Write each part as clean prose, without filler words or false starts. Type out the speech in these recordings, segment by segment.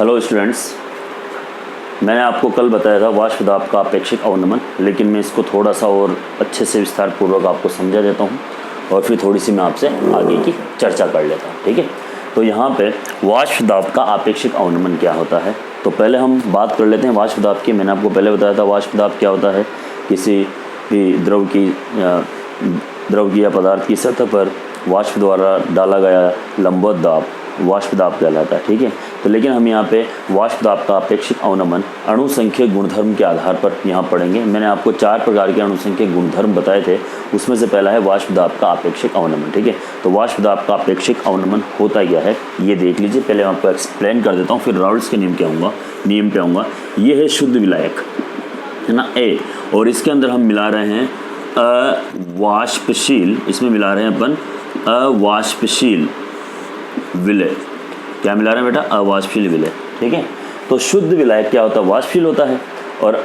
Hello students, मैंने आपको कल बताया था वाष्प दाब का अपेक्षिक अवनमन, लेकिन मैं इसको थोड़ा सा और अच्छे से विस्तार पूर्वक आपको समझा देता हूँ और फिर थोड़ी सी मैं आपसे आगे की चर्चा कर लेता हूँ। ठीक है, तो यहाँ पे वाष्प दाब का अपेक्षिक अवनमन क्या होता है, तो पहले हम बात कर लेते हैं वाष्प दाब की। मैंने आपको पहले बताया था वाष्प दाब क्या होता है। किसी भी द्रव की या पदार्थ की सतह पर वाष्प द्वारा डाला गया लंबवत दाब वाष्प दाब कहलाता है। ठीक है, तो लेकिन हम यहाँ पे वाष्प दाब का अपेक्षिक अवनमन अणुसंख्यक गुणधर्म के आधार पर यहाँ पढ़ेंगे। मैंने आपको 4 प्रकार के अणुसंख्यक गुणधर्म बताए थे, उसमें से पहला है वाष्प दाब का अपेक्षिक अवनमन। ठीक है, तो वाष्प दाब का अपेक्षिक अवनमन होता क्या है ये देख लीजिए। पहले मैं आपको एक्सप्लेन कर देता हूँ, फिर राउल्ट्स के नियम पे आऊँगा। ये है शुद्ध विलायक, है ना, ए, और इसके अंदर हम मिला रहे हैं अवाष्पशील, इसमें मिला रहे हैं अपन अवाष्पशील विलय। क्या मिला रहे हैं बेटा? अवाष्पशील विलय। ठीक है, तो शुद्ध विलायक क्या होता है? वाष्पशील होता है, और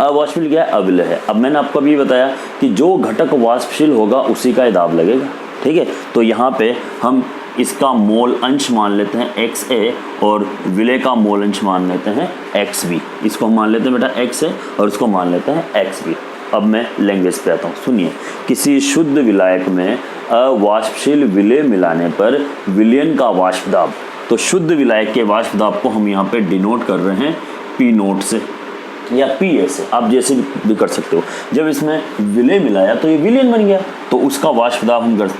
अवाष्पशील क्या है? अविलय है। अब मैंने आपको अभी बताया कि जो घटक वाष्पशील होगा उसी का दाब लगेगा। ठीक है, तो यहाँ पे हम इसका मोल अंश मान लेते हैं XA और विलय का मोल अंश मान लेते हैं XB। इसको हम मान लेते हैं बेटा XA और इसको मान लेते हैं XB। अब मैं लैंग्वेज पे आता हूँ, सुनिए। किसी शुद्ध विलायक में अवाष्पशील विलय मिलाने पर विलयन का वाष्प दाब, तो शुद्ध विलायक के वाष्प दाब को हम यहाँ पे डिनोट कर रहे हैं P नोट से या PA से, आप जैसे भी कर सकते हो। जब इसमें विलय मिलाया तो ये विलयन बन गया, तो उसका वाष्प दाब हम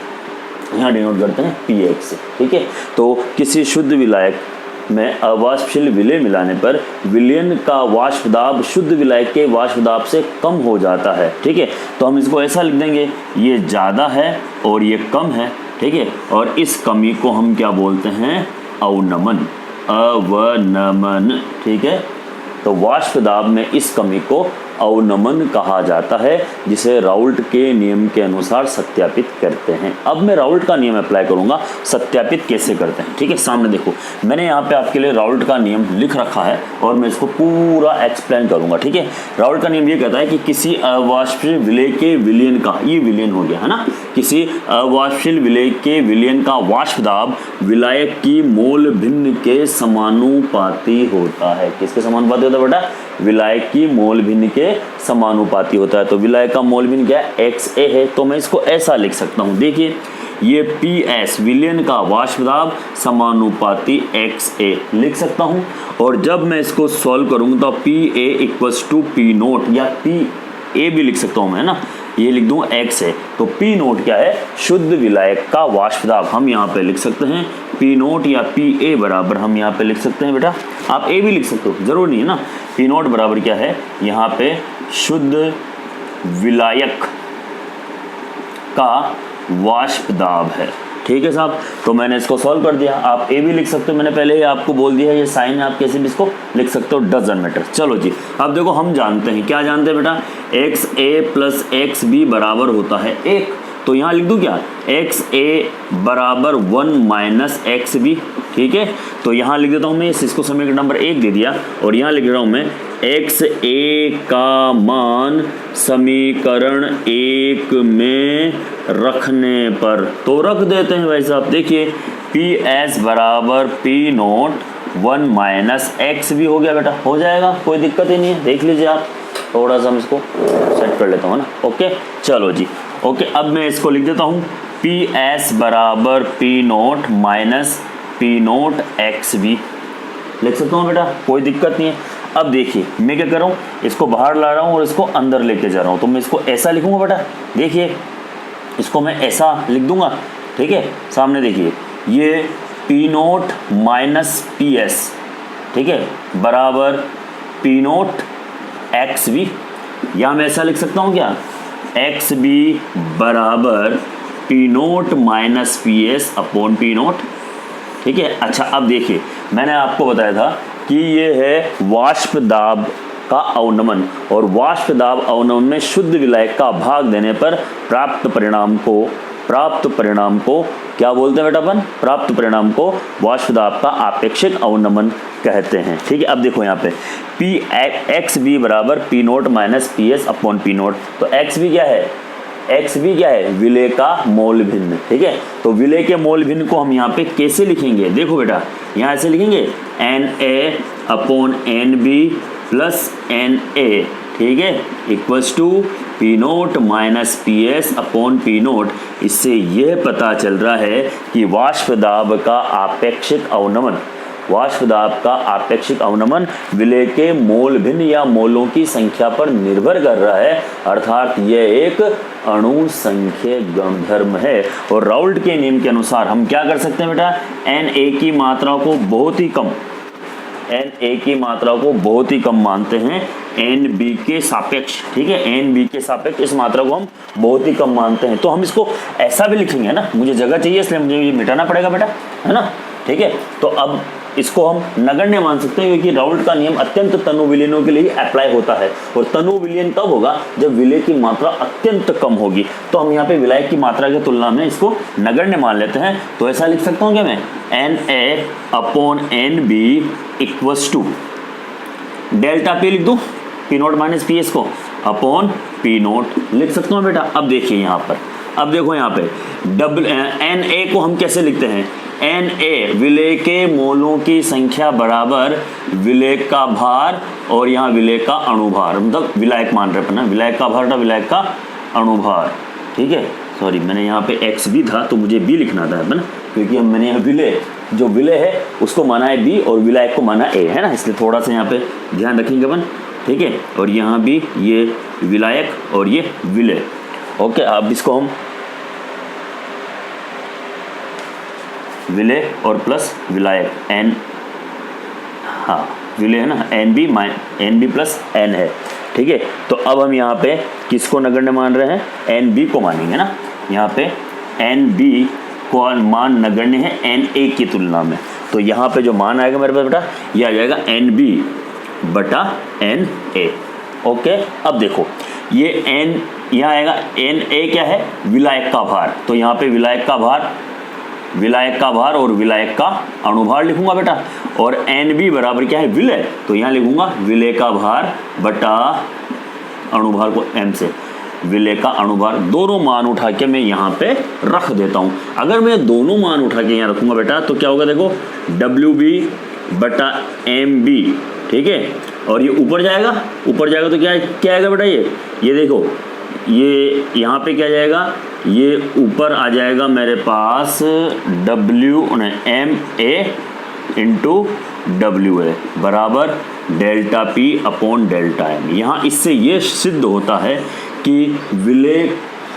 यहाँ डिनोट करते हैं PX से। ठीक है, तो किसी शुद्ध विलायक में अवाष्पशील विलय मिलाने पर विलयन का वाष्प दाब शुद्ध विलायक के वाष्प दाब से कम हो जाता है। ठीक है, तो हम इसको ऐसा लिख देंगे, ये ज़्यादा है और ये कम है। ठीक है, और इस कमी को हम क्या बोलते हैं? अवनमन, अवनमन। ठीक है, तो वाष्प दाब में इस कमी को अवनमन कहा जाता है, जिसे राउल्ट के नियम के अनुसार सत्यापित करते हैं। अब मैं राउल्ट का नियम अप्लाई करूंगा, सत्यापित कैसे करते हैं। ठीक है, सामने देखो, मैंने यहाँ पे आपके लिए राउल्ट का नियम लिख रखा है और मैं इसको पूरा एक्सप्लेन करूंगा। ठीक है, राउल्ट का नियम ये कहता है कि किसी अवाष्पशील विलय के विलयन का, ये विलयन हो गया है ना, किसी अवाष्पशील विलय के विलयन का वाष्प दाब विलायक की मोल भिन्न के समानुपाती होता है। किसके समानुपाती होता है बेटा? विलायक की मोल भिन्न के समानुपाती होता है। तो विलायक का मोल भिन्न क्या है? XA है, तो मैं इसको ऐसा लिख सकता हूँ। देखिए, ये PS विलयन का वाष्प दाब समानुपाती XA लिख सकता हूँ, और जब मैं इसको सॉल्व करूँगा तो PA equals to P naught, या PA भी लिख सकता हूँ मैं, है ना, ये लिख दूँ X है, तो P नोट क्या है? शुद्ध विलायक का वाष्प दाब। हम यहाँ पे लिख सकते हैं P नोट या PA बराबर हम यहाँ पे लिख सकते हैं बेटा, आप A भी लिख सकते हो, जरूर नहीं है ना। P नोट बराबर क्या है? यहाँ पे शुद्ध विलायक का वाष्प दाब है। ठीक है साहब, तो मैंने इसको सॉल्व कर दिया। आप A भी लिख सकते हो, मैंने पहले ही आपको बोल दिया है, ये साइन है, आप कैसे भी इसको लिख सकते हो, डजंट मैटर। चलो जी, अब देखो, हम जानते हैं, क्या जानते हैं बेटा? XA प्लस XB बराबर होता है 1, तो यहाँ लिख दूँ क्या? XA बराबर 1 माइनस XB। ठीक है, तो यहाँ लिख देता हूँ मैं, इसको समीकरण नंबर 1 दे दिया, और यहाँ लिख रहा हूँ मैं XA का मान समीकरण 1 में रखने पर, तो रख देते हैं भाई साहब। देखिए, PS बराबर P नोट 1 माइनस XB हो गया बेटा, हो जाएगा, कोई दिक्कत ही नहीं है। देख लीजिए आप, थोड़ा सा मैं इसको सेट कर लेता हूँ ना। ओके, चलो जी, ओके, अब मैं इसको लिख देता हूँ PS बराबर P note minus P note XB लिख सकता हूँ बेटा, कोई दिक्कत नहीं है। अब देखिए, मैं क्या कर रहा हूँ, इसको बाहर ला रहा हूँ और इसको अंदर लेके जा रहा हूँ, तो मैं इसको ऐसा लिखूंगा बेटा। देखिए, इसको मैं ऐसा लिख दूंगा। ठीक है, सामने देखिए, ये P नोट माइनस PS, ठीक है, बराबर P नोट XB, या मैं ऐसा लिख सकता हूँ क्या? XB बराबर P note minus PS upon P note. ठीक है, अच्छा, अब देखिए, मैंने आपको बताया था कि ये है वाष्प दाब का अवनमन, और वाष्प दाब अवनमन में शुद्ध विलायक का भाग देने पर प्राप्त परिणाम को क्या बोलते हैं बेटा? अपन प्राप्त परिणाम को वाष्प दाब का अपेक्षिक अवनमन कहते हैं। ठीक है, अब देखो यहाँ पे XB बराबर P note minus PS upon P note, तो XB क्या है? एक्स भी क्या है, विलय का मोल भिन्न, ठीक है। तो विलय के मोल भिन्न को हम यहाँ पे कैसे लिखेंगे, देखो बेटा यहाँ ऐसे लिखेंगे Na/NB प्लस Na, ठीक है, equals to P0 minus PS/P0। इससे यह पता चल रहा है कि वाष्प दाब का आपेक्षिक अवनमन, वाष्प दाब का आपेक्षिक अवनमन विलय के मोल भिन्न या मोलों की संख्या पर निर्भर कर रहा है, अर्थात यह एक अणु संख्यक गुणधर्म है। और राउल्ट के नियम के अनुसार हम क्या कर सकते हैं बेटा, Na की मात्रा को बहुत ही कम, Na की मात्रा को बहुत ही कम मानते हैं Nb के सापेक्ष, ठीक है, Nb के सापेक्ष इस मात्रा को हम बहुत ही कम मानते हैं। तो हम इसको ऐसा भी लिखेंगे ना, मुझे जगह चाहिए इसलिए मुझे ये मिटाना पड़ेगा बेटा, है ना, ठीक है। तो अब इसको हम नगण्य मान सकते हैं क्योंकि राउल्ट का नियम अत्यंत तनु विलयनों के लिए अप्लाई होता है। और तनु विलयन कब होगा, जब विलय की मात्रा अत्यंत कम होगी। तो हम यहाँ पे विलायक की मात्रा की तुलना में इसको नगण्य मान लेते हैं। तो ऐसा लिख सकता हूँ क्या मैं, Na/NB equals to delta P लिख दूँ, P0 माइनस PS को अपॉन P0 लिख सकता हूँ बेटा। अब देखिए यहाँ पर, अब देखो यहाँ पे Na को हम कैसे लिखते हैं, Na विलय के मोलों की संख्या बराबर विलय का भार और यहाँ विलय का अणुभार, मतलब विलायक मान रहे हैं, विलायक का भार था, विलायक का अणुभार, ठीक है। सॉरी मैंने यहाँ पे x भी था तो मुझे b लिखना था ना, क्योंकि हम मैंने यहाँ विलय, जो विलय है उसको माना है b और विलायक को माना a, है ना, इसलिए थोड़ा सा यहाँ पे ध्यान रखेंगे अपन, ठीक है। और यहाँ भी ये विलायक और ये विलय, ओके। अब इसको हम विलय और प्लस विलायक n, हाँ विलय है ना, NB प्लस n है, ठीक है। तो अब हम यहाँ पे किसको नगण्य मान रहे हैं, NB को मानेंगे ना। यहाँ पे NB को मान नगण्य है Na की तुलना में। तो यहाँ पे जो मान आएगा मेरे पास बेटा, ये आ जाएगा NB बटा Na, ओके। अब देखो ये n यहाँ आएगा, Na क्या है, विलायक का भार। तो यहाँ पे विलायक का भार और विलायक का अणुभार लिखूंगा बेटा। और Nb बराबर क्या है, विलय, तो यहाँ लिखूंगा विलय का भार बटा अणुभार को m से, विलय का अणुभार। दोनों मान उठा के मैं यहाँ पे रख देता हूँ। अगर मैं दोनों मान उठा के यहाँ रखूंगा बेटा तो क्या होगा, देखो Wb बटा Mb, ठीक है। और ये ऊपर जाएगा तो क्या आएगा बेटा, ये देखो, ये यहाँ पे क्या जाएगा, ये ऊपर आ जाएगा मेरे पास Ma इंटू WA बराबर डेल्टा P/डेल्टा M। यहाँ इससे ये सिद्ध होता है कि विलय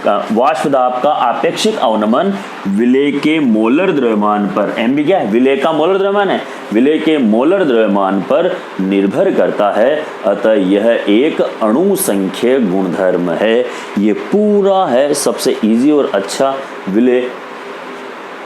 वाष्प दाब का आपेक्षिक अवनमन विलय के मोलर द्रव्यमान पर, Mb क्या है, विलय का मोलर द्रव्यमान है, विलय के मोलर द्रव्यमान पर निर्भर करता है। अतः यह एक अणु संख्यक गुणधर्म है। ये पूरा है सबसे इजी और अच्छा, विलय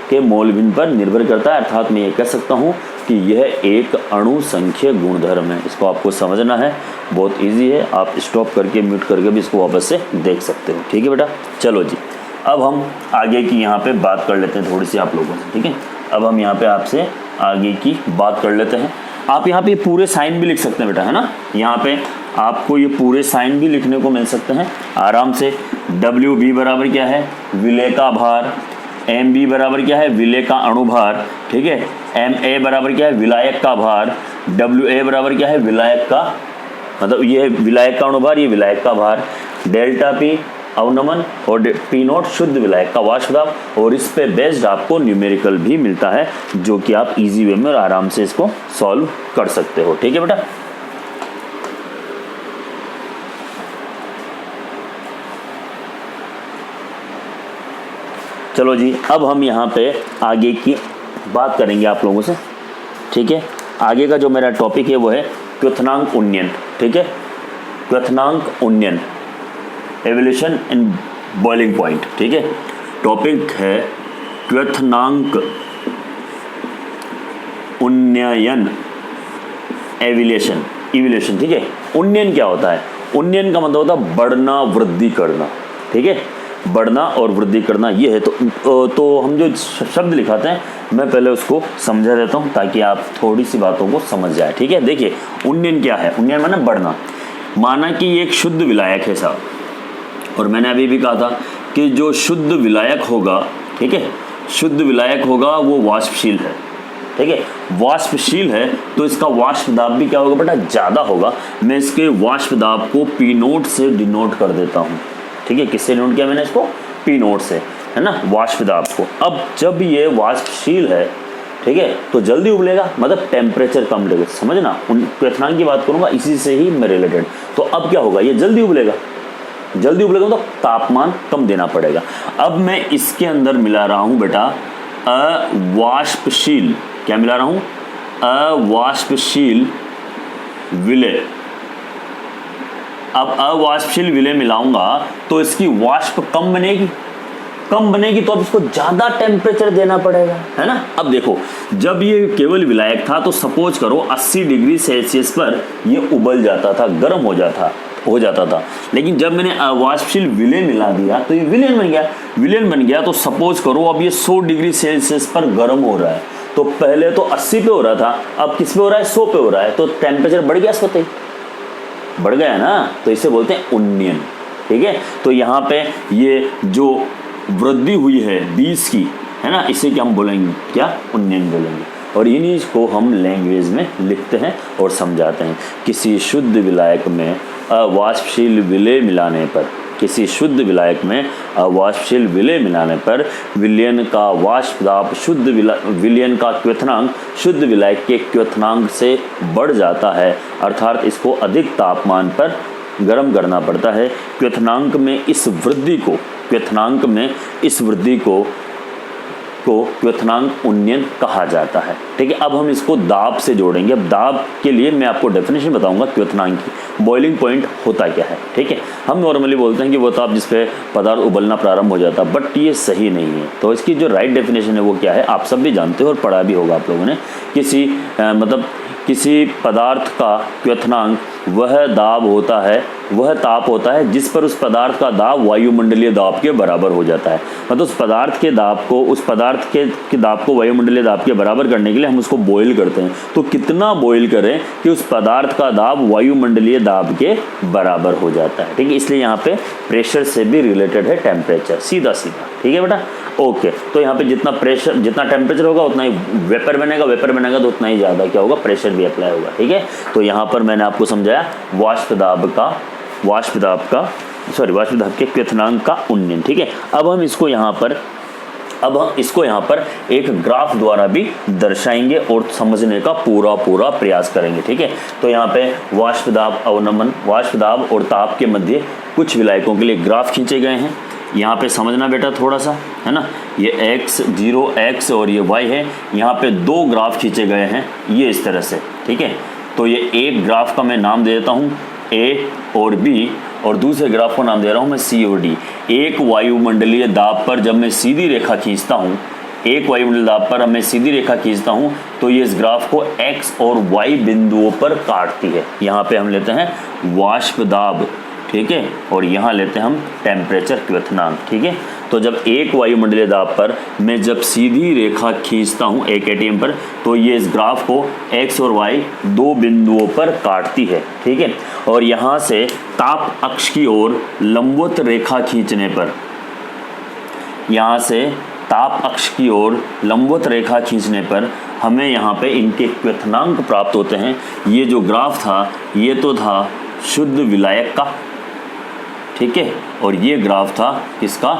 के मोल भिन्न पर निर्भर करता है, अर्थात मैं ये कह सकता हूँ कि यह एक अणु संख्यक गुणधर्म है। इसको आपको समझना है, बहुत इजी है, आप स्टॉप करके म्यूट करके भी इसको वापस से देख सकते हो, ठीक है बेटा। चलो जी, अब हम आगे की यहाँ पे बात कर लेते हैं थोड़ी सी आप लोगों से, ठीक है। अब हम यहाँ पे आपसे आगे की बात कर लेते हैं। आप यहाँ पे पूरे साइन भी लिख सकते हैं बेटा, है ना, यहाँ पे आपको ये पूरे साइन भी लिखने को मिल सकते हैं आराम से। WB बराबर क्या है, विलय का भार, MB बराबर क्या है, विलय का अणुभार, ठीक है। MA बराबर क्या है, विलायक का भार, WA बराबर क्या है, विलायक का, मतलब ये विलायक का अणुभार, ये विलायक का भार, डेल्टा P अवनमन और P0 शुद्ध विलायक का वाष्प दाब। और इस पे बेस्ड आपको न्यूमेरिकल भी मिलता है जो कि आप इजी वे में और आराम से इसको सॉल्व कर सकते हो, ठीक है बेटा। चलो जी, अब हम यहाँ पे आगे की बात करेंगे आप लोगों से, ठीक है। आगे का जो मेरा टॉपिक है वो है क्वथनांक उन्नयन, ठीक है, क्वथनांक उन्नयन, एवोल्यूशन इन बॉइलिंग पॉइंट, ठीक है। टॉपिक है क्वथनांक उन्नयन, एवोल्यूशन, ठीक है। उन्नयन क्या होता है, उन्नयन का मतलब होता है बढ़ना, वृद्धि करना, ठीक है, बढ़ना और वृद्धि करना ये है। तो हम जो शब्द लिखाते हैं मैं पहले उसको समझा देता हूँ ताकि आप थोड़ी सी बातों को समझ जाए, ठीक है। देखिए उन्नयन क्या है, उन्नयन माना बढ़ना। माना कि ये एक शुद्ध विलायक है साहब, और मैंने अभी भी कहा था कि जो शुद्ध विलायक होगा, ठीक है, शुद्ध विलायक होगा वो वाष्पशील है, ठीक है, वाष्पशील है तो इसका वाष्प दाब भी क्या होगा बेटा, ज़्यादा होगा। मैं इसके वाष्प दाब को पी नोट से डिनोट कर देता हूँ, ठीक है, किससे डिनोट किया मैंने इसको, पी नोट से, है ना, वाष्प दाब को। अब जब ये वाष्पशील है, ठीक है, तो जल्दी उबलेगा, मतलब टेम्परेचर कम लगेगा, समझना, उन क्वथनांक की बात करूंगा इसी से ही मैं रिलेटेड। तो अब क्या होगा, ये जल्दी उबलेगा, जल्दी उबलेगा तो तापमान कम देना पड़ेगा। अब मैं इसके अंदर मिला रहा हूं बेटा अवाष्पशील, क्या मिला रहा हूं, अवाष्पशील विलय। अब अवाष्पशील विलय मिलाऊंगा तो इसकी वाष्प कम बनेगी, कम बनेगी तो अब इसको ज्यादा टेम्परेचर देना पड़ेगा, है ना। अब देखो, जब ये केवल विलायक था तो सपोज करो 80 डिग्री सेल्सियस पर ये उबल जाता था, गर्म हो जाता था। लेकिन जब मैंने अवाष्पशील विलय मिला दिया तो ये विलयन बन गया, विलयन बन गया तो सपोज करो अब ये 100 डिग्री सेल्सियस पर गर्म हो रहा है। तो पहले तो 80 पे हो रहा था, अब किस पे हो रहा है, 100 पे हो रहा है, तो टेम्परेचर बढ़ गया, इसको बढ़ गया ना, तो इसे बोलते हैं उन्नयन, ठीक है। तो यहाँ पे ये जो वृद्धि हुई है 20 की, है ना, इसे क्या हम बोलेंगे, क्या, उन्नयन बोलेंगे। और इन्हीं को हम लैंग्वेज में लिखते हैं और समझाते हैं। किसी शुद्ध विलायक में अवाष्पशील विलय मिलाने पर, किसी शुद्ध विलायक में अवाष्पशील विलय मिलाने पर विलयन का वाष्प दाब विलयन का क्वथनांक शुद्ध विलायक के क्वथनांक से बढ़ जाता है, अर्थात इसको अधिक तापमान पर गर्म करना पड़ता है। क्वथनांक में इस वृद्धि को क्वथनांक उन्नयन कहा जाता है, ठीक है। अब हम इसको दाब से जोड़ेंगे। अब दाब के लिए मैं आपको डेफिनेशन बताऊंगा क्वथनांक की, बॉइलिंग पॉइंट होता क्या है, ठीक है। हम नॉर्मली बोलते हैं कि वो ताप जिस पे पदार्थ उबलना प्रारंभ हो जाता है, बट ये सही नहीं है। तो इसकी जो राइट डेफिनेशन है वो क्या है, आप सब भी जानते हो और पढ़ा भी होगा आप लोगों ने। किसी पदार्थ का क्वथनांक वह ताप होता है जिस पर उस पदार्थ का दाब वायुमंडलीय दाब के बराबर हो जाता है। मतलब उस पदार्थ के दाब को वायुमंडलीय दाब के बराबर करने के लिए हम उसको बॉयल करते हैं। तो कितना बॉयल करें कि उस पदार्थ का दाब वायुमंडलीय दाब के बराबर हो जाता है, ठीक है। इसलिए यहाँ पे प्रेशर से भी रिलेटेड है टेम्परेचर, सीधा, ठीक है बेटा, ओके। तो यहाँ पे जितना टेम्परेचर होगा उतना ही वेपर बनेगा तो उतना ही ज़्यादा क्या होगा, प्रेशर भी अप्लाई होगा, ठीक है। तो यहाँ पर मैंने आपको समझाया वाष्प दाब के क्वथनांक का उन्नयन, ठीक है। अब हम इसको यहाँ पर एक ग्राफ द्वारा भी दर्शाएंगे और समझने का पूरा प्रयास करेंगे, ठीक है। तो यहाँ पे वाष्प दाब और ताप के मध्य कुछ विलायकों के लिए ग्राफ खींचे गए हैं। यहाँ पे समझना बेटा थोड़ा सा, है ना, ये x 0x और ये y है। यहाँ पे दो ग्राफ खींचे गए हैं, ये इस तरह से, ठीक है। तो ये एक ग्राफ का मैं नाम दे देता हूँ A और B, और दूसरे ग्राफ को नाम दे रहा हूँ मैं C और D। एक वायुमंडलीय दाब पर जब मैं सीधी रेखा खींचता हूँ, तो ये इस ग्राफ को x और y बिंदुओं पर काटती है। यहाँ पे हम लेते हैं वाष्प दाब, ठीक है, और यहाँ लेते हैं हम टेम्परेचर क्वथनांक, ठीक है। तो जब एक वायुमंडलीय दाब पर मैं जब सीधी रेखा खींचता हूँ एक एटीएम पर, तो ये इस ग्राफ को x और y दो बिंदुओं पर काटती है, ठीक है। और यहाँ से ताप अक्ष की ओर लंबवत रेखा खींचने पर हमें यहाँ पे इनके क्वथनांक प्राप्त होते हैं। ये जो ग्राफ था ये तो था शुद्ध विलायक का, ठीक है, और ये ग्राफ था किसका,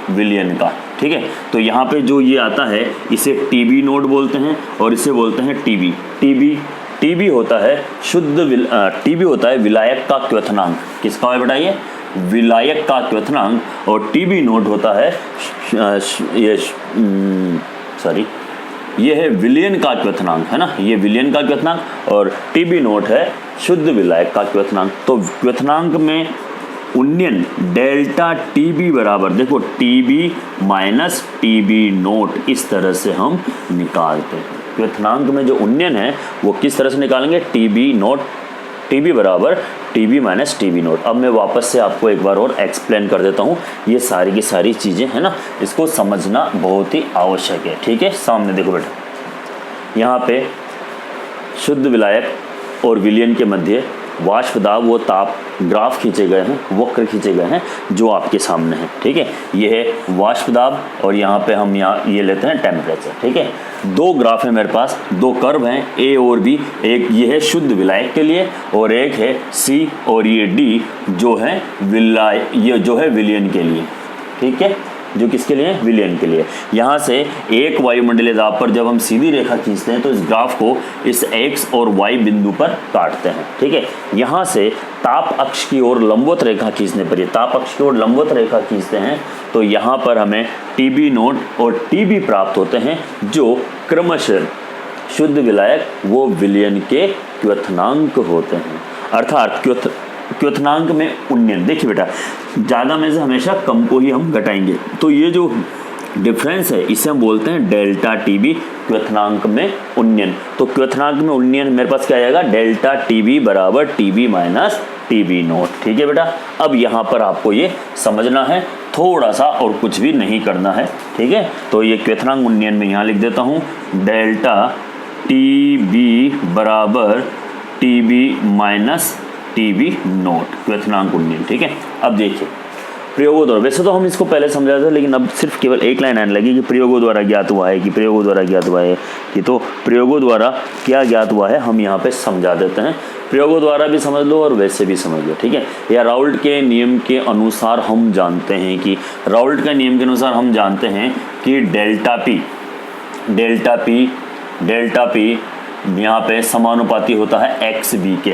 विलयन का, ठीक है। तो यहाँ पे जो ये आता है इसे टीबी नोड बोलते हैं और इसे बोलते हैं टीबी होता है टीबी होता है विलायक का क्वथनांक। किसका है बेटा, ये विलायक का क्वथनांक। और टीबी नोड होता है ये है विलयन का क्वथनांक, है ना, ये विलयन का क्वथनांक, और टीबी नोट है शुद्ध विलायक का क्वथनांक। तो क्वथनांक में उन्नयन डेल्टा टीबी बराबर, देखो टीबी माइनस टीबी नोट, इस तरह से हम निकालते हैं। क्वथनांक में जो उन्नयन है वो किस तरह से निकालेंगे, टीबी बराबर टीबी माइनस टीबी नोट। अब मैं वापस से आपको एक बार और एक्सप्लेन कर देता हूँ, ये सारी की सारी चीज़ें, है ना, इसको समझना बहुत ही आवश्यक है, ठीक है। सामने देखो बेटा, यहाँ पे शुद्ध विलायक और विलयन के मध्य वाष्प दाब वो ताप ग्राफ खींचे गए हैं, वक्र खींचे गए हैं जो आपके सामने हैं, ठीक है। ये है वाष्प दाब और यहाँ पे हम ये लेते हैं टेम्परेचर, ठीक है। दो ग्राफ है मेरे पास, दो कर्व हैं ए और बी, एक ये है शुद्ध विलायक के लिए और एक है सी और ये डी जो है ये जो है विलयन के लिए, ठीक है, जो किसके लिए, विलयन के लिए। यहाँ से एक वायुमंडलीय दाब पर जब हम सीधी रेखा खींचते हैं तो इस ग्राफ को इस x और y बिंदु पर काटते हैं, ठीक है। यहाँ से ताप अक्ष की ओर लंबवत रेखा खींचने पर, ये ताप अक्ष की ओर लंबवत रेखा खींचते हैं तो यहाँ पर हमें TB नोट और TB प्राप्त होते हैं जो क्रमशः शुद्ध विलायक वो विलयन के क्वथनांक होते हैं, अर्थात क्वथनांक में उन्नयन। देखिए बेटा, ज़्यादा में से हमेशा कम को ही हम घटाएंगे, तो ये जो डिफरेंस है इसे हम बोलते हैं डेल्टा टीबी, क्वथनांक में उन्नयन। तो क्वथनांक में उन्नयन मेरे पास क्या आएगा, डेल्टा टीबी बराबर टीबी माइनस टीबी नोट, ठीक है बेटा। अब यहाँ पर आपको ये समझना है थोड़ा सा, और कुछ भी नहीं करना है, ठीक है। तो ये क्वथनांक उन्नयन में यहाँ लिख देता हूँ, डेल्टा टीबी बराबर टीबी माइनस टीबी नोट, क्वथनांक उन्नयन, ठीक है। अब देखिए प्रयोगों द्वारा, वैसे तो हम इसको पहले समझा था लेकिन अब सिर्फ केवल एक लाइन आने लगी कि प्रयोगों द्वारा ज्ञात हुआ है, कि प्रयोगों द्वारा ज्ञात हुआ है कि, तो प्रयोगों द्वारा क्या ज्ञात हुआ है हम यहाँ पे समझा देते हैं। प्रयोगों द्वारा भी समझ लो और वैसे भी समझ लो, ठीक है। या राउल्ट के नियम के अनुसार हम जानते हैं कि, राउल्ट के नियम के अनुसार हम जानते हैं कि डेल्टा पी यहाँ पे समानुपाती होता है एक्स बी के,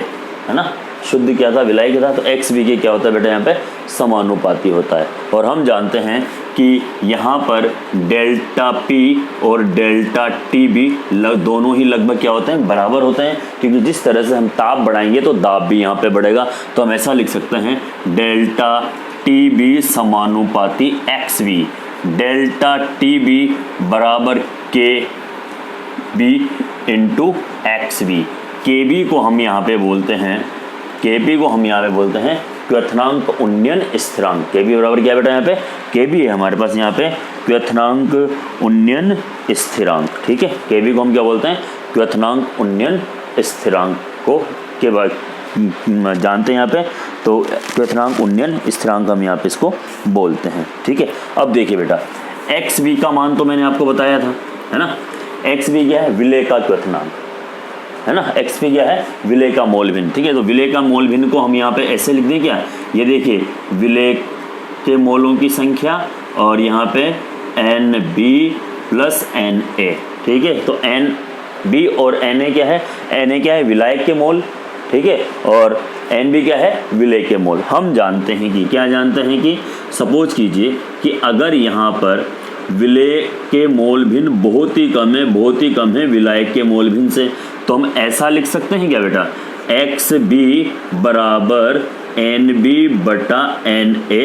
है ना। शुद्ध क्या था, विलायक था, तो एक्स बी के क्या होता है बेटा, यहाँ पे समानुपाती होता है। और हम जानते हैं कि यहाँ पर डेल्टा पी और डेल्टा टी बी दोनों ही लगभग क्या होते हैं, बराबर होते हैं, क्योंकि जिस तरह से हम ताप बढ़ाएंगे तो दाब भी यहाँ पे बढ़ेगा। तो हम ऐसा लिख सकते हैं, डेल्टा टी बी समानुपाती X B, delta T B बराबर K B into X B. K B को हम यहाँ पे बोलते हैं, केबी को हम यहाँ पे बोलते हैं क्वथनांक उन्नयन स्थिरांक। केबी बराबर क्या बेटा, यहाँ पे केबी है हमारे पास, यहाँ पे क्वथनांक उन्नयन स्थिरांक, ठीक है। केबी को हम क्या बोलते हैं, क्वथनांक उन्नयन स्थिरांक को के बाद जानते हैं यहाँ पे, तो क्वथनांक उन्नयन स्थिरांक हम यहाँ पे इसको बोलते हैं, ठीक है। अब देखिए बेटा, एक्स बी का मान तो मैंने आपको बताया था, है ना। एक्स बी क्या है, विलय का क्वथनांक, है ना। एक्स पी क्या है, विलय का मोल भिन्न, ठीक है। तो विलय का मोल भिन्न को हम यहाँ पे ऐसे लिख दें क्या, ये देखिए विलय के मोलों की संख्या और यहाँ पे N B plus N A, ठीक है। तो एन बी और एन ए क्या है, एन ए क्या है, विलायक के मोल, ठीक है, और एन बी क्या है, विलय के मोल। हम जानते हैं कि, क्या जानते हैं कि, सपोज कीजिए कि अगर यहाँ पर विलय के मोल भिन्न बहुत ही कम है विलायक के मोल भिन्न से, तो हम ऐसा लिख सकते हैं क्या बेटा, एक्स बी बराबर एन बी बटा एन ए,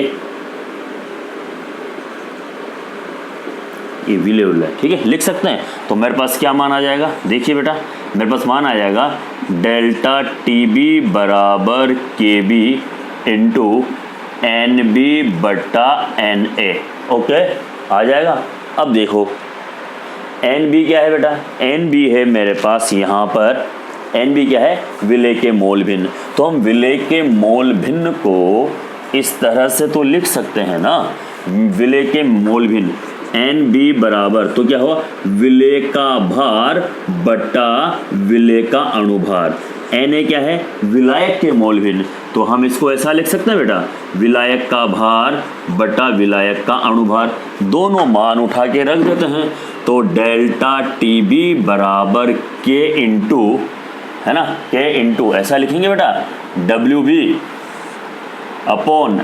ये विलय, ठीक है, लिख सकते हैं। तो मेरे पास क्या मान आ जाएगा, देखिए बेटा, मेरे पास मान आ जाएगा डेल्टा टी बी बराबर K B into N B बटा एन ए, ओके, आ जाएगा। अब देखो एन बी क्या है बेटा, एन बी है मेरे पास यहाँ पर, एन बी क्या है, विलय के मोल भिन्न। तो हम विलय के मोल भिन्न को इस तरह से तो लिख सकते हैं ना, विलय के मोल भिन्न एन बी बराबर, तो क्या हुआ, विलय का भार बटा विलय का अणुभार। एन ए क्या है, विलायक के मोल भिन्न, तो हम इसको ऐसा लिख सकते हैं बेटा, विलायक का भार बटा विलायक का अणुभार। दोनों मान उठा के रख देते हैं, तो डेल्टा टी बी बराबर के इंटू, है ना, के इंटू ऐसा लिखेंगे बेटा, W B upon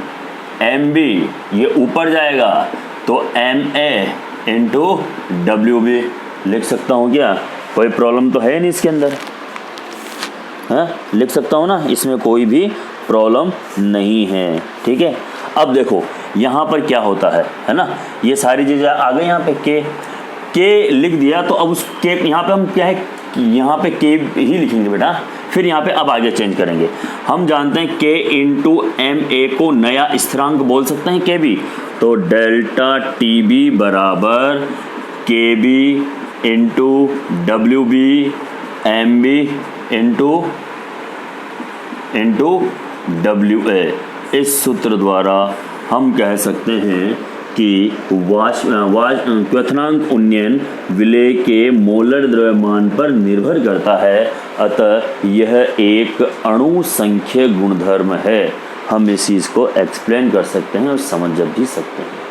M B, ये ऊपर जाएगा तो M A into W B लिख सकता हूँ क्या, कोई प्रॉब्लम तो है नहीं इसके अंदर, हाँ लिख सकता हूँ ना, इसमें कोई भी प्रॉब्लम नहीं है, ठीक है। अब देखो यहाँ पर क्या होता है ना, ये सारी चीज़ें आ गई, यहाँ पे के लिख दिया, तो अब उस के यहाँ पे हम क्या है, यहाँ पे के ही लिखेंगे बेटा, फिर यहाँ पे अब आगे चेंज करेंगे। हम जानते हैं के इंटू एम ए को नया स्थिरांक बोल सकते हैं के बी, तो डेल्टा टी बी बराबर K B into W B M B into WA। इस सूत्र द्वारा हम कह सकते हैं कि क्वथनांक उन्नयन विलेय के मोलर द्रव्यमान पर निर्भर करता है, अतः यह एक अणु संख्य गुणधर्म है। हम इस चीज़ को एक्सप्लेन कर सकते हैं और समझ भी सकते हैं।